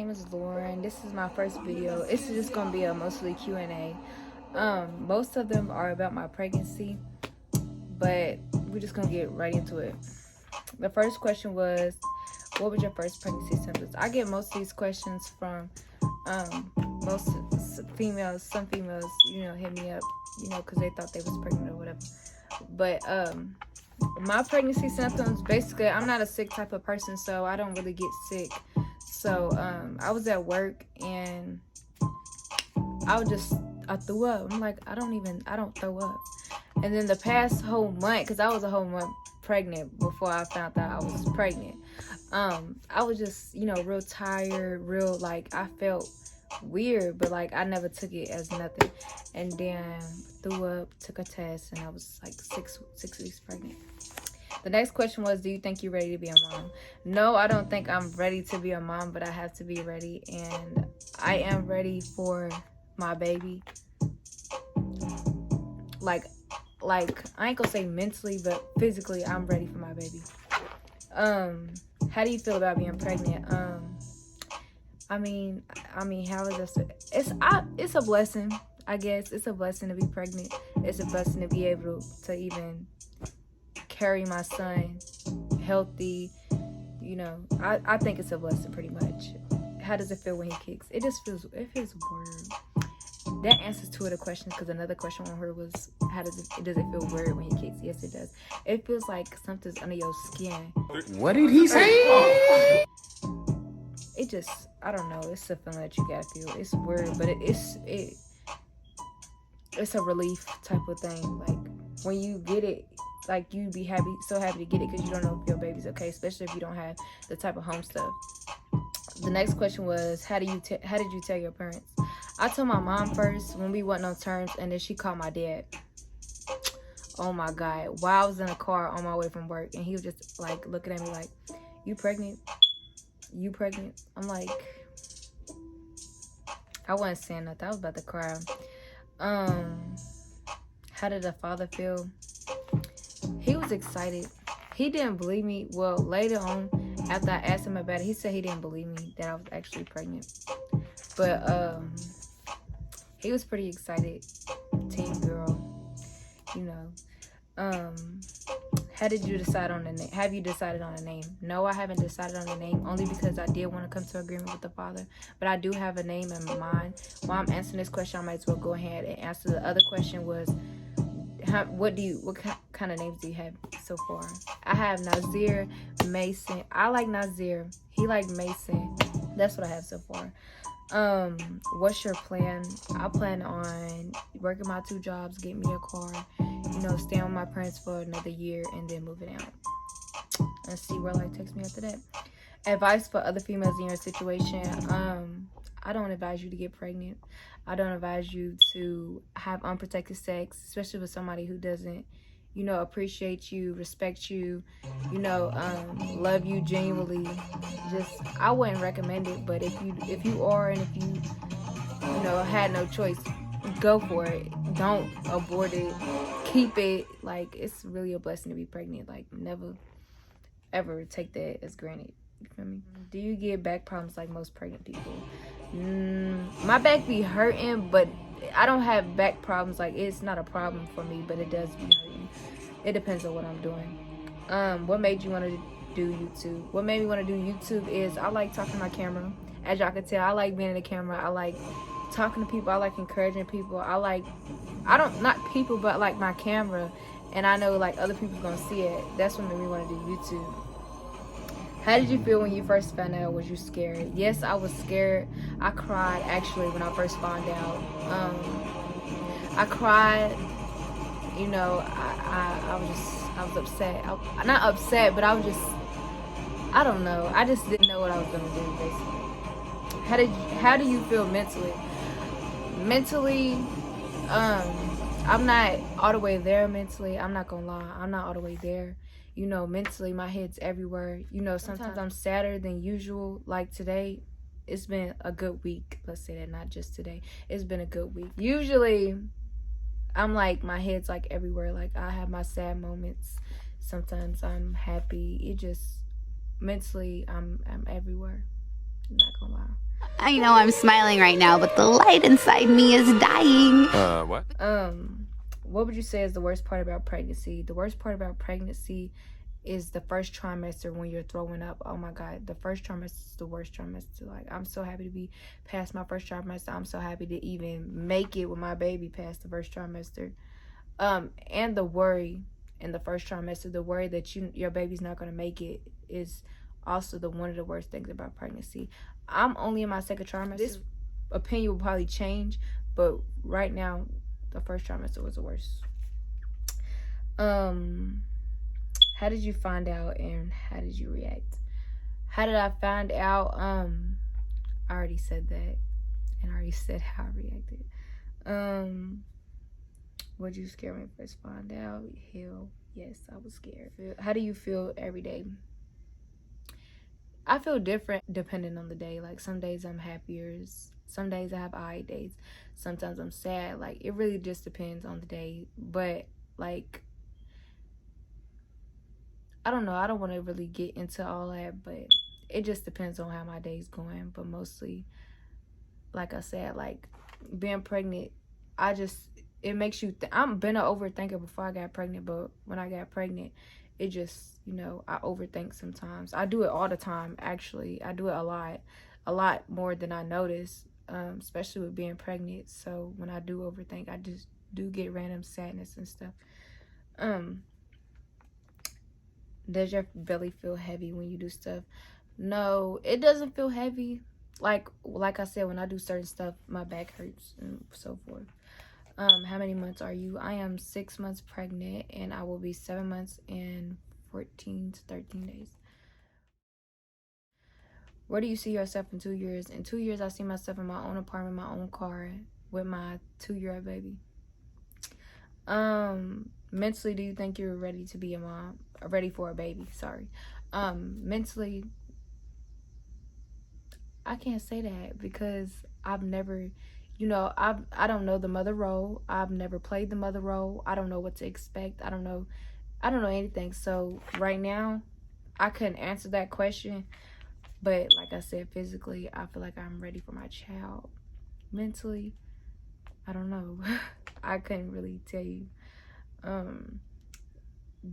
name is Lauren. This is my first video. It's just gonna be a mostly Q&A. Most of them are about my pregnancy, but we're just gonna get right into it. The first question was, what was your first pregnancy symptoms? I get most of these questions from most females. Some females, hit me up, because they thought they was pregnant or whatever. But my pregnancy symptoms, basically, I'm not a sick type of person, so I don't really get sick. So I was at work and I threw up. I'm like, I don't throw up. And then the past whole month, because I was a whole month pregnant before I found out I was pregnant, I was just, real tired, I felt weird, but I never took it as nothing. And then threw up, took a test, and I was like six weeks pregnant. The next question was, do you think you're ready to be a mom? No, I don't think I'm ready to be a mom, but I have to be ready, and I am ready for my baby. I ain't gonna say mentally, but physically, I'm ready for my baby. How do you feel about being pregnant? I mean, how is this? It's a blessing, I guess. It's a blessing to be pregnant. It's a blessing to be able to even carry my son healthy. I think it's a blessing pretty much. How does it feel when he kicks? It feels weird. That answers two of the questions, because another question on her was, does it feel weird when he kicks? Yes, it does. It feels like something's under your skin. What did he say? It just, I don't know. It's a feeling that you gotta feel. It's weird, but it's a relief type of thing. Like when you get it, you be so happy to get it, because you don't know if your baby's okay, especially if you don't have the type of home stuff. The next question was, how did you tell your parents? I told my mom first when we wasn't on terms, and then she called my dad. Oh my God. While I was in a car on my way from work, and he was just looking at me like, you pregnant? You pregnant? I'm like, I wasn't saying nothing. I was about to cry. How did the father feel? He was excited. He didn't believe me. Well, later on, after I asked him about it, he said he didn't believe me that I was actually pregnant. But he was pretty excited. Teen girl, How did you decide on the name? Have you decided on a name? No, I haven't decided on a name, only because I did want to come to agreement with the father. But I do have a name in my mind. While I'm answering this question, I might as well go ahead and answer the other question was, what kind of names do you have so far? I have Nazir, Mason. I like Nazir. He like Mason. That's what I have so far. What's your plan? I plan on working my 2 jobs, getting me a car, staying with my parents for another year, and then moving out and see where life takes me after that. Advice for other females in your situation. I don't advise you to get pregnant. I don't advise you to have unprotected sex, especially with somebody who doesn't, appreciate you, respect you, love you genuinely. I wouldn't recommend it, but if you are, and if you, had no choice, go for it. Don't abort it. Keep it. It's really a blessing to be pregnant. Never, ever take that as granted. You feel me? Do you get back problems like most pregnant people? My back be hurting, but I don't have back problems. It's not a problem for me, but it does be hurting. It depends on what I'm doing. What made you want to do YouTube? What made me want to do YouTube is I like talking to my camera. As y'all can tell, I like being in the camera. I like talking to people. I like encouraging people. Not people, but my camera. And I know other people's gonna see it. That's what made me want to do YouTube. How did you feel when you first found out? Was you scared? Yes, I was scared. I cried actually when I first found out. I cried. I was upset. Not upset, but I was just, I don't know. I just didn't know what I was gonna do, basically. How do you feel mentally? Mentally, I'm not all the way there mentally. I'm not gonna lie. I'm not all the way there. Mentally, my head's everywhere. Sometimes I'm sadder than usual. Like today, it's been a good week. Let's say that, not just today. It's been a good week. Usually, I'm my head's everywhere. I have my sad moments. Sometimes I'm happy. It just, mentally, I'm everywhere. I'm not gonna lie. I know I'm smiling right now, but the light inside me is dying. What? What would you say is the worst part about pregnancy? The worst part about pregnancy is the first trimester when you're throwing up. Oh my God, the first trimester is the worst trimester. Like, I'm so happy to be past my first trimester. I'm so happy to even make it with my baby past the first trimester. And the worry in the first trimester, the worry that your baby's not gonna make it is also one of the worst things about pregnancy. I'm only in my second trimester. This opinion will probably change, but right now, the first trimester was the worst. How did you find out and how did you react? How did I find out? I already said that, and I already said how I reacted. Would you scare me first find out? Hell yes, I was scared. How do you feel every day? I feel different depending on the day. Like, some days I'm happier, some days I have eye days, sometimes I'm sad. Like, it really just depends on the day. But like, I don't know, I don't want to really get into all that, but it just depends on how my day's going. But mostly, like I said, like, being pregnant, it makes you I've been an overthinker before I got pregnant, but when I got pregnant, it just, I overthink sometimes. I do it all the time, actually. I do it a lot more than I notice, especially with being pregnant. So when I do overthink, I just do get random sadness and stuff. Does your belly feel heavy when you do stuff? No, it doesn't feel heavy. Like I said, when I do certain stuff, my back hurts and so forth. How many months are you? I am 6 months pregnant, and I will be 7 months and 14 to 13 days. Where do you see yourself in 2 years? In 2 years, I see myself in my own apartment, my own car, with my 2-year-old baby. Mentally, do you think you're ready to be a mom? Ready for a baby, sorry. Mentally, I can't say that because I've never, I don't know the mother role. I've never played the mother role. I don't know what to expect. I don't know anything. So right now, I couldn't answer that question. But like I said, physically, I feel like I'm ready for my child. Mentally, I don't know. I couldn't really tell you.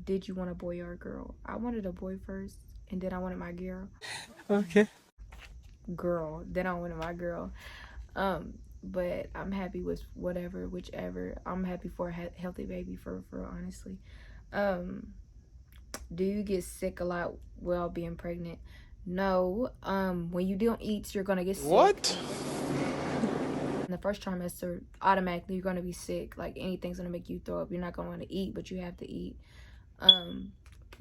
Did you want a boy or a girl? I wanted a boy first, and then I wanted my girl. Okay. Girl. Then I wanted my girl. But I'm happy with whichever. I'm happy for a healthy baby, for honestly. Do you get sick a lot while being pregnant? No. When you don't eat, you're gonna get sick. What? In the first trimester, automatically you're gonna be sick. Like, anything's gonna make you throw up. You're not gonna want to eat, but you have to eat.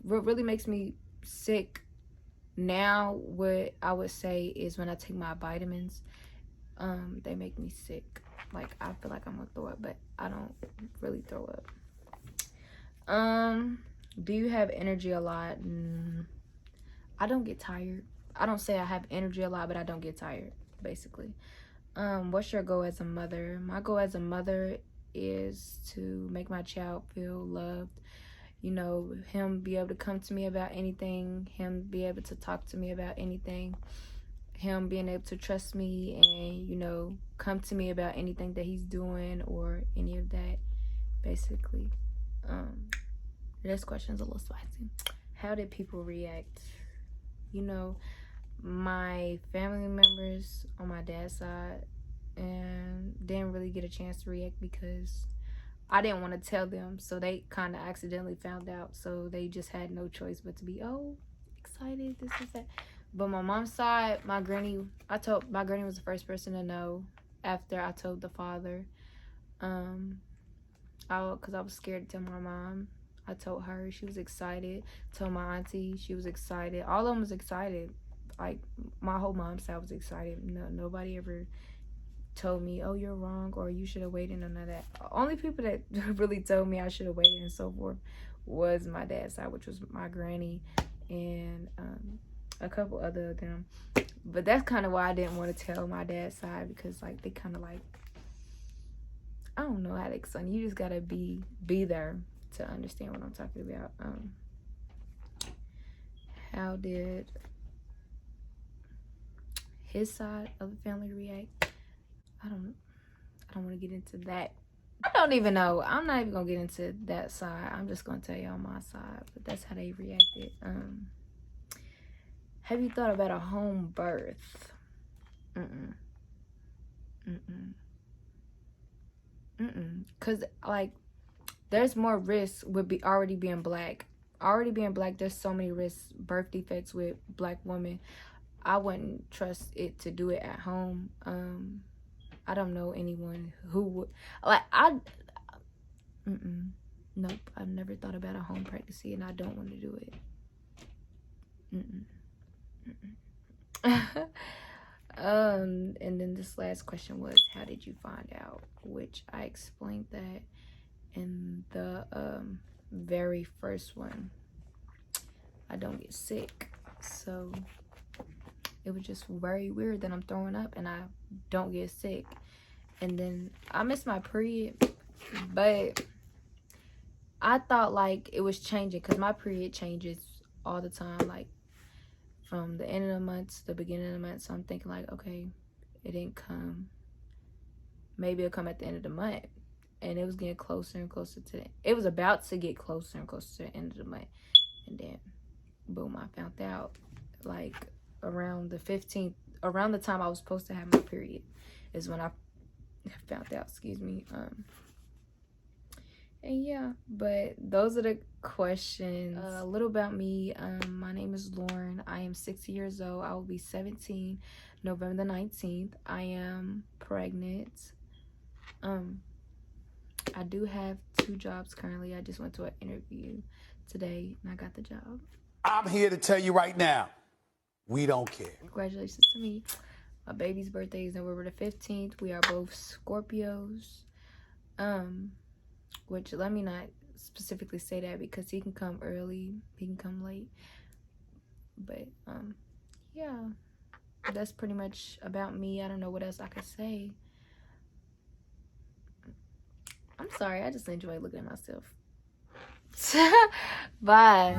What really makes me sick now, what I would say, is when I take my vitamins. They make me sick. Like, I feel like I'm gonna throw up, but I don't really throw up. Do you have energy a lot? I don't get tired. I don't say I have energy a lot, but I don't get tired, basically. What's your goal as a mother? My goal as a mother is to make my child feel loved. Him be able to come to me about anything, him be able to talk to me about anything, him being able to trust me and, come to me about anything that he's doing or any of that, basically. This question's a little spicy. How did people react? My family members on my dad's side and didn't really get a chance to react because I didn't want to tell them, so they kind of accidentally found out, so they just had no choice but to be, oh, excited, this is that. But my mom's side, my granny was the first person to know after I told the father. Because I was scared to tell my mom. I told her, she was excited. Told my auntie, she was excited. All of them was excited. Like, my whole mom's side was excited. Nobody ever told me, oh, you're wrong, or you should have waited, none of that. Only people that really told me I should have waited and so forth was my dad's side, which was my granny and a couple other of them. But that's kind of why I didn't want to tell my dad's side, because like, they kind of like, I don't know how to explain. You just gotta be there to understand what I'm talking about. How did his side of the family react. I don't want to get into that. I don't even know. I'm not even gonna get into that side. I'm just gonna tell y'all my side, but that's how they reacted. Have you thought about a home birth? Cause like there's more risks with already being black. There's so many risks, birth defects with black women. I wouldn't trust it to do it at home. I don't know anyone who would like nope, I've never thought about a home pregnancy and I don't want to do it. And then this last question was, how did you find out? Which I explained that in the very first one. I don't get sick, so it was just very weird that I'm throwing up and I don't get sick. And then I missed my period, but I thought like it was changing because my period changes all the time, like from the end of the month to the beginning of the month. So I'm thinking like, okay, it didn't come. Maybe it'll come at the end of the month. And it was getting closer and closer to it was about to get closer and closer to the end of the month. And then, boom, I found out like around the 15th, around the time I was supposed to have my period is when I found out, and yeah, but those are the questions. A little about me. My name is Lauren. I am 60 years old. I will be 17 November the 19th. I am pregnant. I do have 2 jobs currently. I just went to an interview today and I got the job. I'm here to tell you right now, we don't care. Congratulations to me. My baby's birthday is November the 15th. We are both Scorpios. Which let me not specifically say that because he can come early, he can come late. But yeah, that's pretty much about me. I don't know what else I could say. I'm sorry, I just enjoy looking at myself. Bye.